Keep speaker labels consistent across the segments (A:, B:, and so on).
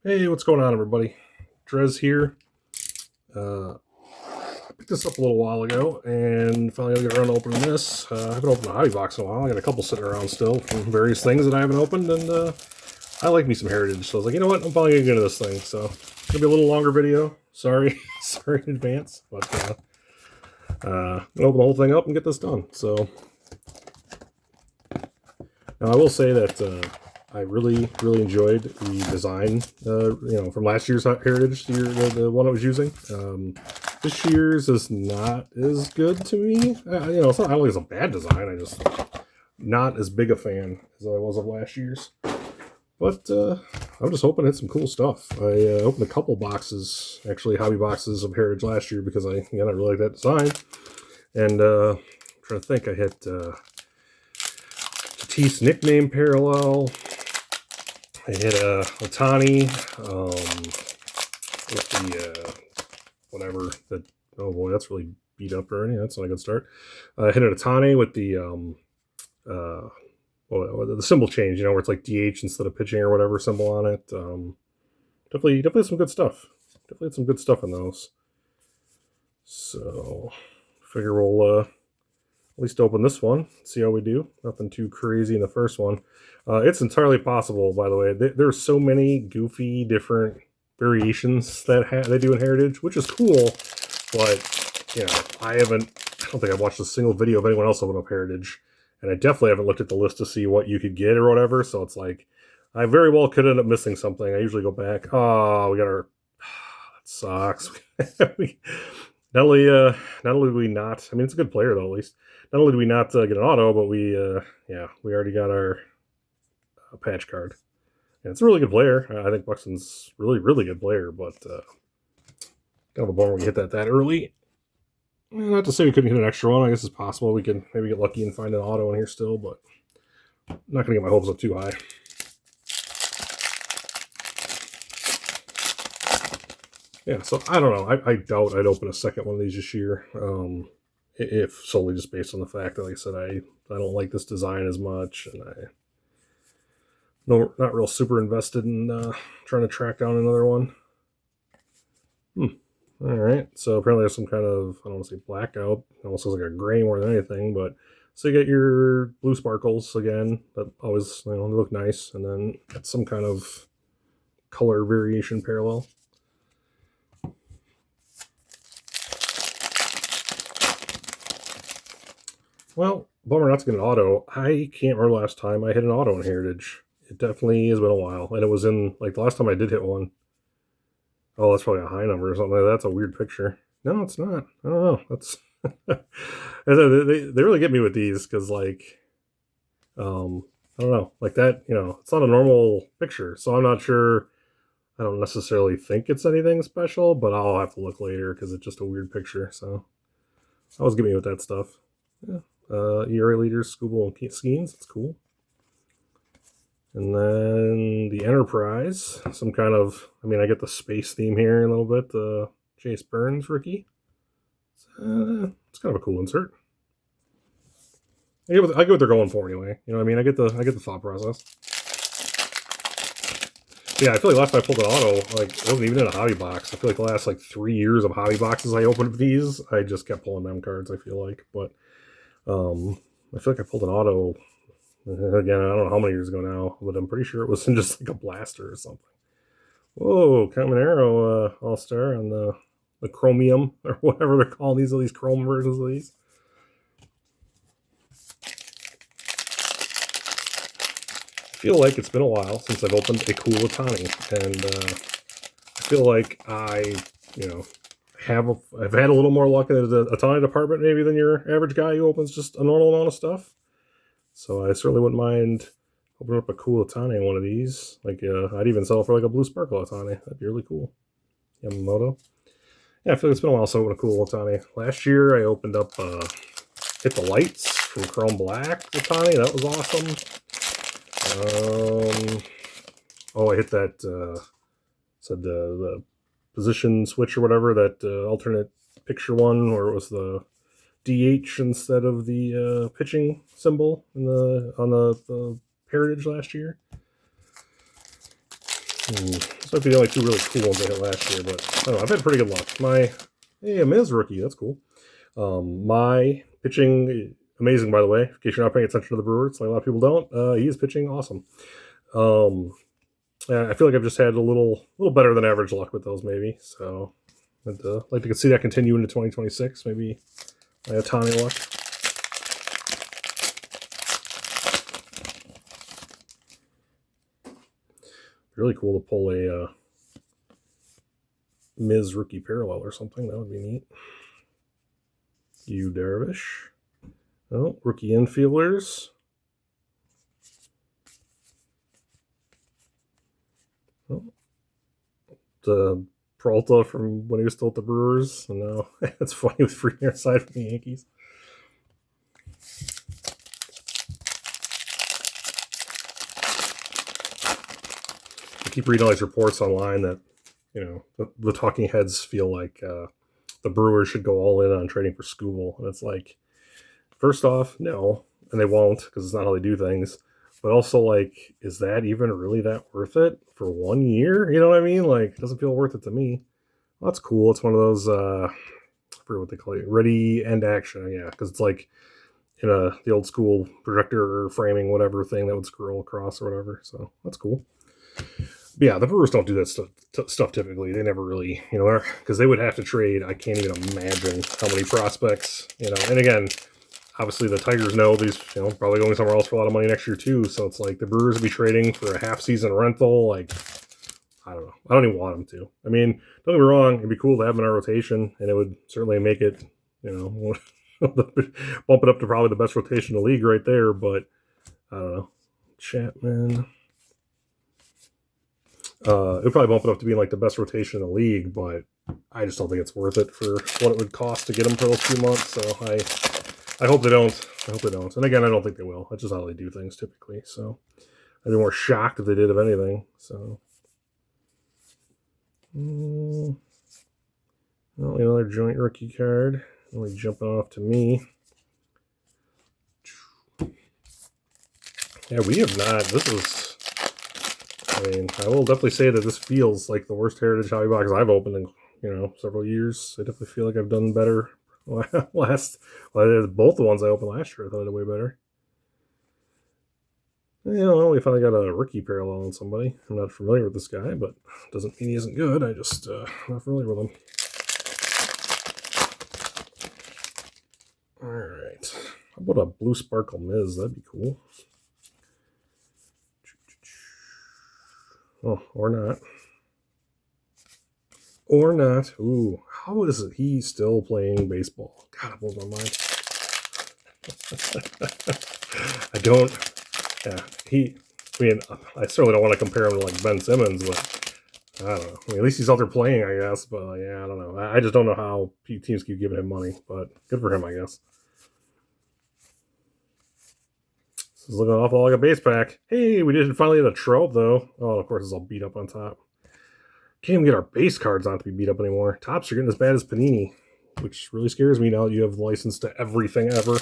A: Hey, what's going on, everybody? Drez here. I picked this up a little while ago and finally got around to opening this. I haven't opened a hobby box in a while. I got a couple sitting around still from various things that I haven't opened, and I like me some Heritage. So I was like, you know what? I'm probably gonna get into this thing. So it's gonna be a little longer video. Sorry, sorry in advance, but I'm gonna open the whole thing up and get this done. So now I will say that. I really, really enjoyed the design, from last year's Heritage, the one I was using. This year's is not as good to me. It's not, I don't think it's a bad design. I just not as big a fan as I was of last year's. But I'm just hoping it's some cool stuff. I opened a couple boxes, actually hobby boxes of Heritage last year because I really like that design. And I'm trying to think, I had Tatis nickname parallel. I hit a Ohtani with the whatever that. Oh boy, that's really beat up already. That's not a good start. I hit a Ohtani with the the symbol change. Where it's like DH instead of pitching or whatever symbol on it. Definitely some good stuff. Definitely had some good stuff in those. So, figure we'll at least open this one, see how we do. Nothing too crazy in the first one. It's entirely possible, by the way. There's so many goofy different variations that they do in Heritage, which is cool. But I don't think I've watched a single video of anyone else open up Heritage, and I definitely haven't looked at the list to see what you could get or whatever. So it's like I very well could end up missing something. I usually go back. Oh, we got our. That sucks. Not only do we not. I mean, it's a good player though. At least not only do we not get an auto, but we already got our patch card. And it's a really good player. I think Buxton's really, really good player, but kind of a bummer we hit that early. Not to say we couldn't hit an extra one. I guess it's possible we can maybe get lucky and find an auto in here still, but I'm not going to get my hopes up too high. Yeah, so I don't know. I doubt I'd open a second one of these this year. If solely just based on the fact that, like I said, I don't like this design as much, and not real super invested in trying to track down another one. All right, so apparently there's some kind of, I don't want to say blackout. It almost looks like a gray more than anything, but so you get your blue sparkles again. That always, they look nice, and then it's some kind of color variation parallel. Well, bummer not to get an auto. I can't remember last time I hit an auto in Heritage. It definitely has been a while, and it was in like the last time I did hit one. Oh, that's probably a high number or something like that. That's a weird picture. No, it's not. I don't know. That's they really get me with these because I don't know, like that. It's not a normal picture, so I'm not sure. I don't necessarily think it's anything special, but I'll have to look later because it's just a weird picture. So always get me with that stuff. Yeah. ERA leaders, Scooble and Skeens. That's cool. And then the Enterprise, some kind of, I get the space theme here a little bit. The Chase Burns rookie. It's kind of a cool insert. I get what they're going for anyway. I get the thought process. Yeah, I feel like last time I pulled an auto, it wasn't even in a hobby box. I feel like the last 3 years of hobby boxes I opened these, I just kept pulling them cards. I feel like, but I feel like I pulled an auto. Again, I don't know how many years ago now, but I'm pretty sure it was in just like a blaster or something. Whoa, Caminero All-Star on the Chromium, or whatever they're calling these chrome versions of these. I feel like it's been a while since I've opened a cool Ohtani, and I feel like I've had a little more luck in the Ohtani department maybe than your average guy who opens just a normal amount of stuff. So I certainly wouldn't mind opening up a cool Ohtani in one of these. I'd even sell for a blue sparkle Ohtani. That'd be really cool. Yamamoto. Yeah, I feel like it's been a while since I opened a cool Ohtani. Last year I opened up Hit the Lights from Chrome Black Ohtani. That was awesome. I hit that said the position switch or whatever, that alternate picture one where it was the DH instead of the pitching symbol on the Heritage last year. This might be the only two really cool ones I hit last year, but I don't know. I've had pretty good luck. Hey, a Miz rookie. That's cool. My pitching, amazing, by the way. In case you're not paying attention to the Brewers, like a lot of people don't, he is pitching awesome. I feel like I've just had a little better than average luck with those, maybe. So I'd like to see that continue into 2026. Maybe my Ohtani luck. Really cool to pull a Miz rookie parallel or something. That would be neat. Yu Darvish. Oh, rookie infielders. Oh. The Peralta from when he was still at the Brewers. And now it's funny with free side from the Yankees. I keep reading all these reports online that, the talking heads feel like the Brewers should go all in on trading for Skubal. And it's like, first off, no, and they won't because it's not how they do things. But also, like, is that even really that worth it for 1 year? You know what I mean? Like, it doesn't feel worth it to me. Well, that's cool. It's one of those, I forget what they call it, ready end action. Yeah, because it's like in the old school projector framing, whatever thing that would scroll across or whatever. So that's cool. But yeah, the Brewers don't do that stuff typically. They never really, because they would have to trade. I can't even imagine how many prospects, And again, obviously the Tigers know these, probably going somewhere else for a lot of money next year too. So it's like the Brewers would be trading for a half-season rental. Like, I don't know. I don't even want them to. I mean, don't get me wrong. It'd be cool to have them in our rotation, and it would certainly make it, bump it up to probably the best rotation in the league right there. But I don't know. Chapman. It would probably bump it up to being like the best rotation in the league, but I just don't think it's worth it for what it would cost to get them for those 2 months. So I hope they don't. I hope they don't. And again, I don't think they will. That's just how they do things typically. So I'd be more shocked if they did of anything. So another joint rookie card. Only jumping off to me. Yeah, we have not. I will definitely say that this feels like the worst Heritage Hobby Box I've opened in, several years. I definitely feel like I've done better both the ones I opened last year. I thought I did way better. We finally got a rookie parallel on somebody. I'm not familiar with this guy, but doesn't mean he isn't good. I just not familiar with him. All right. How about a Blue Sparkle Miz? That'd be cool. Oh, or not. Or not. Ooh, how is he still playing baseball? God, it blows my mind. I don't. Yeah, I certainly don't want to compare him to like Ben Simmons, but I don't know. At least he's out there playing, I guess. But yeah, I don't know. I just don't know how teams keep giving him money, but good for him, I guess. This is looking awful like a base pack. Hey, we did finally get a Trout, though. Oh, of course, it's all beat up on top. Can't even get our base cards not to be beat up anymore. Tops are getting as bad as Panini, which really scares me now that you have license to everything ever.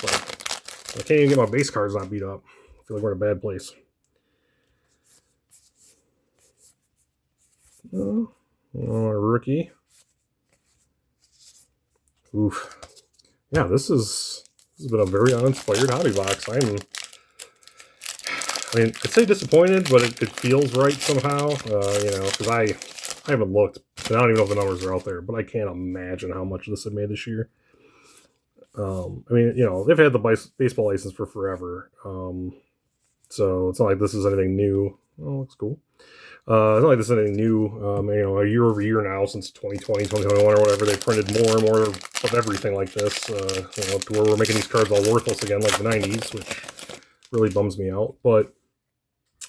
A: But I can't even get my base cards not beat up. I feel like we're in a bad place. Oh, a rookie. Oof. Yeah, this has been a very uninspired hobby box. I'd say disappointed, but it feels right somehow. Because I haven't looked, and I don't even know if the numbers are out there, but I can't imagine how much this had made this year. They've had the baseball license for forever. So it's not like this is anything new. Oh, looks cool. It's not like this is anything new. A year over year now since 2020, 2021 or whatever, they printed more and more of everything like this, to where we're making these cards all worthless again like the 90s, which really bums me out. But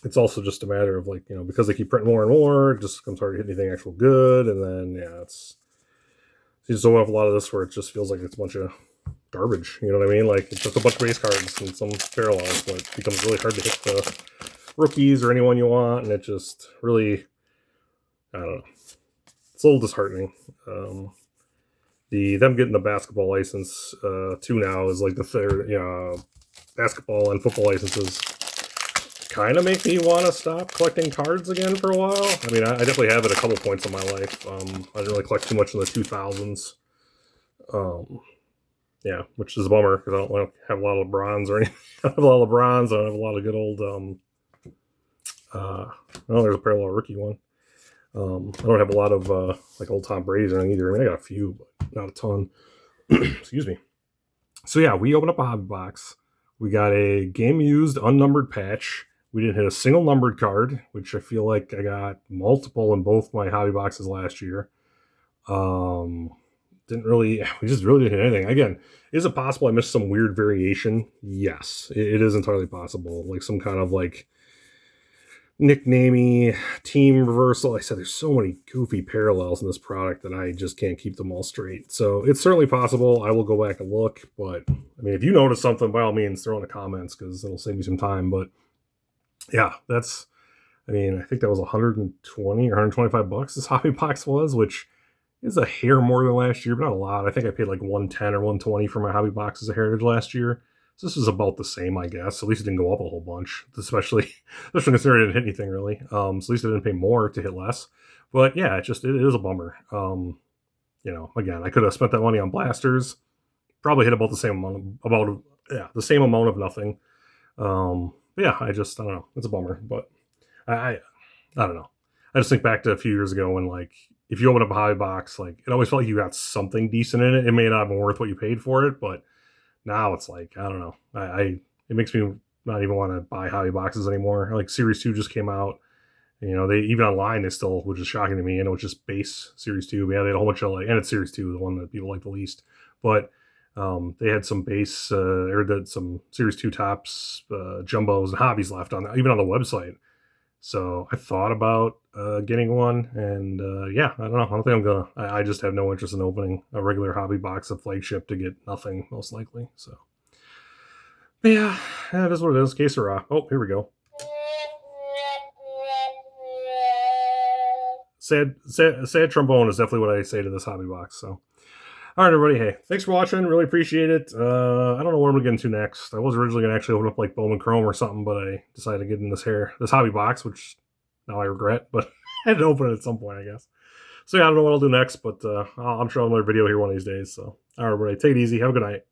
A: it's also just a matter of because they keep printing more and more, it just becomes hard to hit anything actual good. And then, you just open up a lot of this where it just feels like it's a bunch of garbage. You know what I mean? Like, it's just a bunch of base cards and some parallels, but it becomes really hard to hit the rookies or anyone you want, and it just really, I don't know, it's a little disheartening. Them getting the basketball license too now is like the third, basketball and football licenses kind of make me want to stop collecting cards again for a while. I mean, I definitely have at a couple points in my life. I didn't really collect too much in the 2000s. Yeah, which is a bummer because I don't have a lot of bronze or anything. I don't have a lot of bronze. I don't have a lot of good old. Oh, there's a parallel rookie one. I don't have a lot of like old Tom Brady's or anything either. I mean, I got a few, but not a ton. Excuse me. So yeah, we opened up a hobby box. We got a game used unnumbered patch. We didn't hit a single numbered card, which I feel like I got multiple in both my hobby boxes last year. We just really didn't hit anything. Again, is it possible I missed some weird variation? Yes, it is entirely possible. Like some kind of like nicknamey team reversal. Like I said, there's so many goofy parallels in this product that I just can't keep them all straight. So it's certainly possible. I will go back and look. But I mean, if you notice something, by all means, throw in the comments because it'll save me some time. But yeah, I think that was 120 or 125 bucks this hobby box was, which is a hair more than last year, but not a lot. I think I paid like 110 or 120 for my hobby boxes of Heritage last year. So this is about the same, I guess. At least it didn't go up a whole bunch, especially considering it didn't hit anything really. So at least I didn't pay more to hit less. But yeah, it is a bummer. Again, I could have spent that money on blasters, probably hit about the same amount of nothing. Yeah, I don't know. It's a bummer, but I don't know. I just think back to a few years ago when like if you open up a hobby box, like it always felt like you got something decent in it. It may not have been worth what you paid for it, but now it's like I don't know. It makes me not even want to buy hobby boxes anymore. Like Series 2 just came out. They even online they still, which is shocking to me. I know it's just base Series 2. But yeah, they had a whole bunch of and it's Series 2, the one that people like the least. But they had some base some Series 2 tops, jumbos, and hobbies left on even on the website. So I thought about getting one, and yeah, I don't know. I don't think I'm gonna. I just have no interest in opening a regular hobby box of Flagship to get nothing, most likely. So, but yeah, that is what it is. Que sera. Oh, here we go. Sad trombone is definitely what I say to this hobby box. So, all right, everybody. Hey, thanks for watching. Really appreciate it. I don't know what I'm gonna get into next. I was originally gonna actually open up like Bowman Chrome or something, but I decided to get in this hobby box, which now I regret, but I had to open it at some point, I guess. So yeah, I don't know what I'll do next, but I'm sure I'll have another video here one of these days. So, all right, everybody, take it easy. Have a good night.